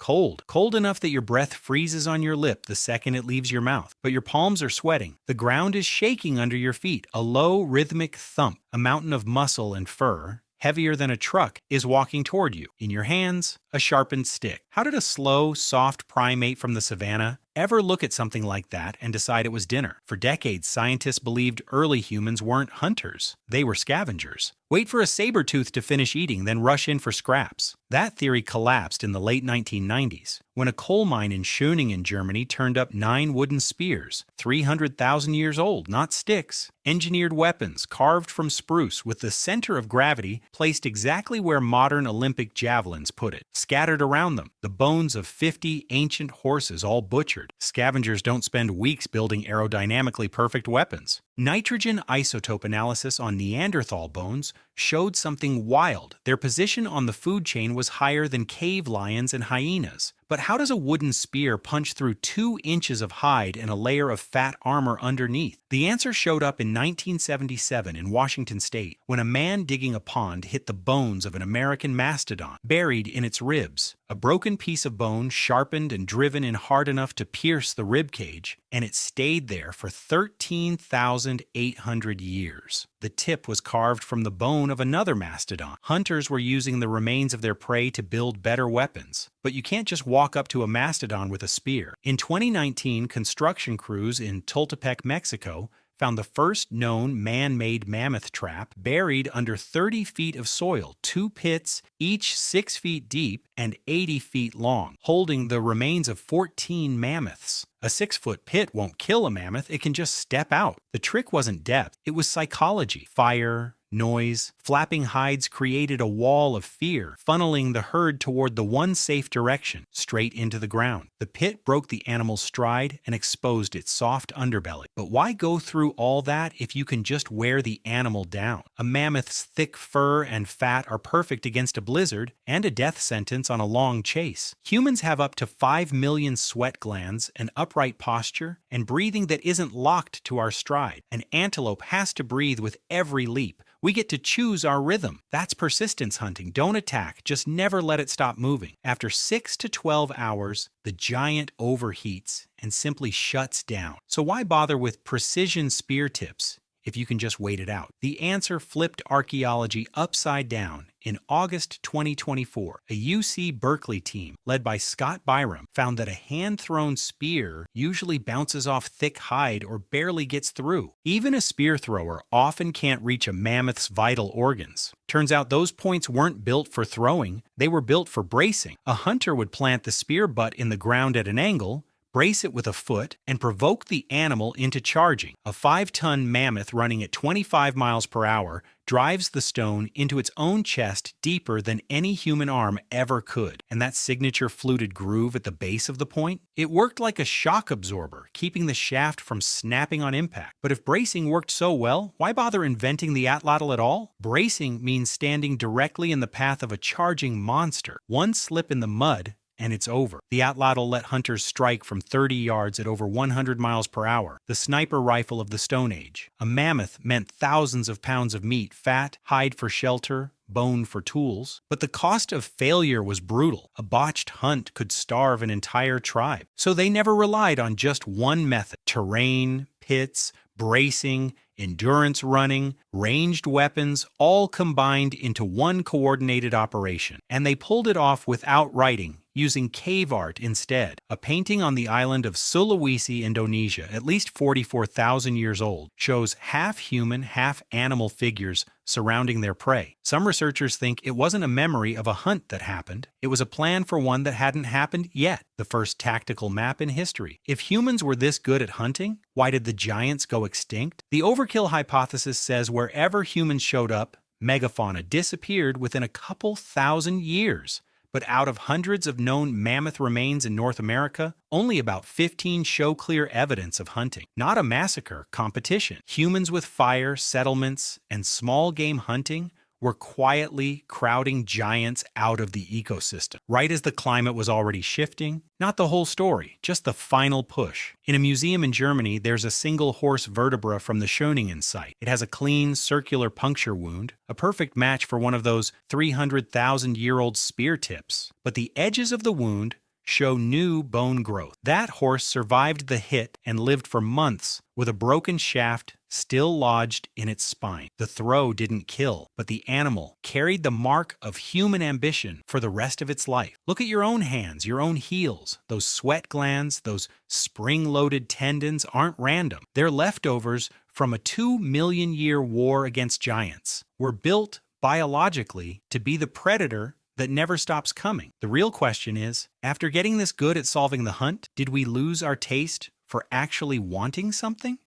Cold. Cold enough that your breath freezes on your lip the second it leaves your mouth, but your palms are sweating. The ground is shaking under your feet. A low, rhythmic thump, a mountain of muscle and fur, heavier than a truck, is walking toward you. In your hands, a sharpened stick. How did a slow, soft primate from the savanna ever look at something like that and decide it was dinner? For decades, scientists believed early humans weren't hunters. They were scavengers. Wait for a saber tooth to finish eating, then rush in for scraps. That theory collapsed in the late 1990s, when a coal mine in Schöningen, Germany turned up 9 wooden spears, 300,000 years old, not sticks. Engineered weapons carved from spruce with the center of gravity placed exactly where modern Olympic javelins put it. Scattered around them, the bones of 50 ancient horses all butchered. Scavengers don't spend weeks building aerodynamically perfect weapons. Nitrogen isotope analysis on Neanderthal bones showed something wild. Their position on the food chain was higher than cave lions and hyenas. But how does a wooden spear punch through 2 inches of hide and a layer of fat armor underneath? The answer showed up in 1977 in Washington state, when a man digging a pond hit the bones of an American mastodon, buried in its ribs. A broken piece of bone sharpened and driven in hard enough to pierce the rib cage, and it stayed there for 13,800 years. The tip was carved from the bone of another mastodon. Hunters were using the remains of their prey to build better weapons. But you can't just walk up to a mastodon with a spear. In 2019, construction crews in Tultepec, Mexico, found the first known man-made mammoth trap buried under 30 feet of soil, 2 pits, each 6 feet deep and 80 feet long, holding the remains of 14 mammoths. A 6-foot pit won't kill a mammoth, it can just step out. The trick wasn't depth, it was psychology. Fire, noise, flapping hides created a wall of fear, funneling the herd toward the one safe direction, straight into the ground. The pit broke the animal's stride and exposed its soft underbelly. But why go through all that if you can just wear the animal down? A mammoth's thick fur and fat are perfect against a blizzard and a death sentence on a long chase. Humans have up to 5 million sweat glands, an upright posture, and breathing that isn't locked to our stride. An antelope has to breathe with every leap. We get to choose our rhythm. That's persistence hunting. Don't attack, just never let it stop moving. After 6 to 12 hours, the giant overheats and simply shuts down. So why bother with precision spear tips if you can just wait it out? The answer flipped archaeology upside down. In August 2024, a UC Berkeley team, led by Scott Byram, found that a hand-thrown spear usually bounces off thick hide or barely gets through. Even a spear thrower often can't reach a mammoth's vital organs. Turns out those points weren't built for throwing, they were built for bracing. A hunter would plant the spear butt in the ground at an angle, brace it with a foot, and provoke the animal into charging. A 5-ton mammoth running at 25 miles per hour drives the stone into its own chest deeper than any human arm ever could. And that signature fluted groove at the base of the point? It worked like a shock absorber, keeping the shaft from snapping on impact. But if bracing worked so well, why bother inventing the atlatl at all? Bracing means standing directly in the path of a charging monster. One slip in the mud, and it's over. The atlatl let hunters strike from 30 yards at over 100 miles per hour, the sniper rifle of the Stone Age. A mammoth meant thousands of pounds of meat, fat, hide for shelter, bone for tools. But the cost of failure was brutal. A botched hunt could starve an entire tribe. So they never relied on just one method. Terrain, pits, bracing, endurance running, ranged weapons, all combined into one coordinated operation. And they pulled it off without writing, using cave art instead. A painting on the island of Sulawesi, Indonesia, at least 44,000 years old, shows half-human, half-animal figures surrounding their prey. Some researchers think it wasn't a memory of a hunt that happened, it was a plan for one that hadn't happened yet, the first tactical map in history. If humans were this good at hunting, why did the giants go extinct? The overkill hypothesis says wherever humans showed up, megafauna disappeared within a couple thousand years. But out of hundreds of known mammoth remains in North America, only about 15 show clear evidence of hunting. Not a massacre, competition. Humans with fire, settlements, and small game hunting were quietly crowding giants out of the ecosystem, right as the climate was already shifting. Not the whole story, just the final push. In a museum in Germany, there's a single horse vertebra from the Schöningen site. It has a clean, circular puncture wound, a perfect match for one of those 300,000-year-old spear tips. But the edges of the wound show new bone growth. That horse survived the hit and lived for months with a broken shaft still lodged in its spine. The throw didn't kill, but the animal carried the mark of human ambition for the rest of its life. Look at your own hands, your own heels. Those sweat glands, those spring-loaded tendons aren't random. They're leftovers from a 2 million-year war against giants. We're built biologically to be the predator that never stops coming. The real question is, after getting this good at solving the hunt, did we lose our taste for actually wanting something?